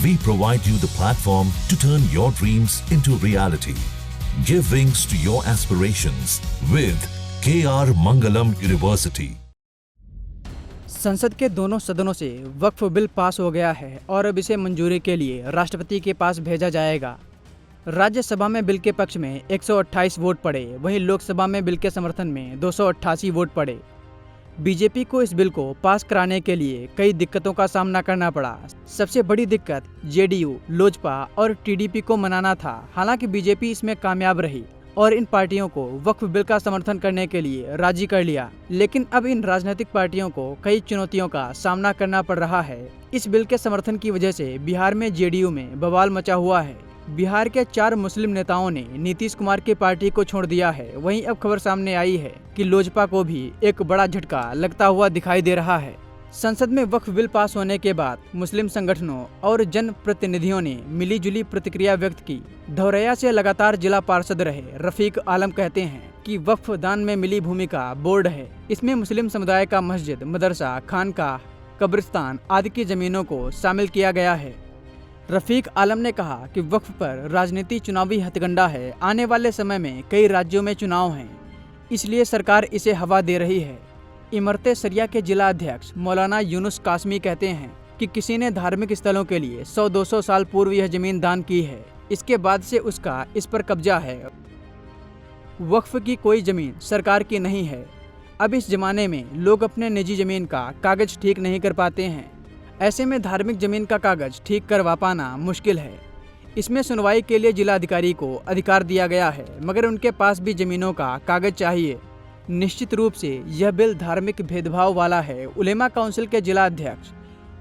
We provide you the platform to turn your dreams into reality. Give wings to your aspirations with KR Mangalam University. संसद के दोनों सदनों से वक्फ bill pass हो गया है और अब इसे मंजूरी के लिए राष्ट्रपति के पास भेजा जाएगा। राज्यसभा में बिल के पक्ष में 128 वोट पड़े, वहीं लोकसभा में बिल के समर्थन में 288 वोट पड़े। बीजेपी को इस बिल को पास कराने के लिए कई दिक्कतों का सामना करना पड़ा। सबसे बड़ी दिक्कत जेडीयू, लोजपा और टीडीपी को मनाना था। हालांकि बीजेपी इसमें कामयाब रही और इन पार्टियों को वक्फ बिल का समर्थन करने के लिए राजी कर लिया। लेकिन अब इन राजनीतिक पार्टियों को कई चुनौतियों का सामना करना पड़ रहा है। इस बिल के समर्थन की वजह से बिहार में जेडीयू में बवाल मचा हुआ है। बिहार के 4 मुस्लिम नेताओं ने नीतीश कुमार की पार्टी को छोड़ दिया है। वहीं अब खबर सामने आई है कि लोजपा को भी एक बड़ा झटका लगता हुआ दिखाई दे रहा है। संसद में वक्फ बिल पास होने के बाद मुस्लिम संगठनों और जन प्रतिनिधियों ने मिलीजुली प्रतिक्रिया व्यक्त की। धौरैया से लगातार जिला पार्षद रहे रफीक आलम कहते हैं कि वक्फ दान में मिली भूमि का बोर्ड है। इसमें मुस्लिम समुदाय का मस्जिद, मदरसा, खानकाह, कब्रिस्तान आदि की जमीनों को शामिल किया गया है। रफीक आलम ने कहा कि वक्फ पर राजनीति चुनावी हथकंडा है। आने वाले समय में कई राज्यों में चुनाव हैं, इसलिए सरकार इसे हवा दे रही है। इमरते सरिया के जिला अध्यक्ष मौलाना यूनुस कासमी कहते हैं कि किसी ने धार्मिक स्थलों के लिए 100-200 साल पूर्व यह जमीन दान की है। इसके बाद से उसका इस पर कब्जा है। वक्फ की कोई जमीन सरकार की नहीं है। अब इस जमाने में लोग अपने निजी जमीन का कागज ठीक नहीं कर पाते हैं। ऐसे में धार्मिक जमीन का कागज ठीक करवा पाना मुश्किल है। इसमें सुनवाई के लिए जिलाधिकारी को अधिकार दिया गया है, मगर उनके पास भी जमीनों का कागज चाहिए। निश्चित रूप से यह बिल धार्मिक भेदभाव वाला है। उलेमा काउंसिल के जिला अध्यक्ष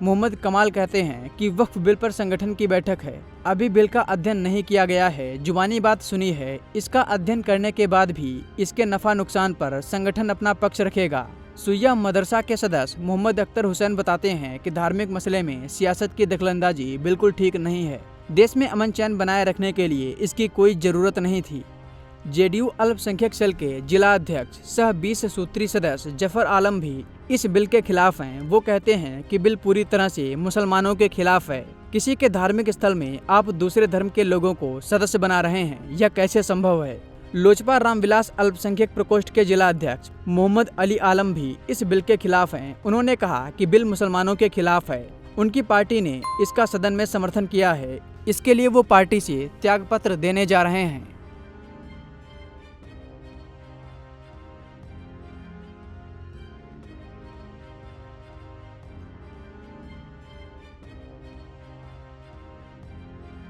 मोहम्मद कमाल कहते हैं कि वक्फ बिल पर संगठन की बैठक है। अभी बिल का अध्ययन नहीं किया गया है, जुबानी बात सुनी है। इसका अध्ययन करने के बाद भी इसके नफा नुकसान पर संगठन अपना पक्ष रखेगा। सुइया मदरसा के सदस्य मोहम्मद अख्तर हुसैन बताते हैं कि धार्मिक मसले में सियासत की दखलंदाजी बिल्कुल ठीक नहीं है। देश में अमन चैन बनाए रखने के लिए इसकी कोई जरूरत नहीं थी। जेडीयू अल्पसंख्यक सेल के जिला अध्यक्ष सह 20 सूत्री सदस्य जफर आलम भी इस बिल के खिलाफ हैं। वो कहते हैं कि बिल पूरी तरह से मुसलमानों के खिलाफ है। किसी के धार्मिक स्थल में आप दूसरे धर्म के लोगों को सदस्य बना रहे हैं, यह कैसे संभव है। लोजपा रामविलास अल्पसंख्यक प्रकोष्ठ के जिला अध्यक्ष मोहम्मद अली आलम भी इस बिल के खिलाफ हैं। उन्होंने कहा कि बिल मुसलमानों के खिलाफ है। उनकी पार्टी ने इसका सदन में समर्थन किया है। इसके लिए वो पार्टी से त्यागपत्र देने जा रहे हैं।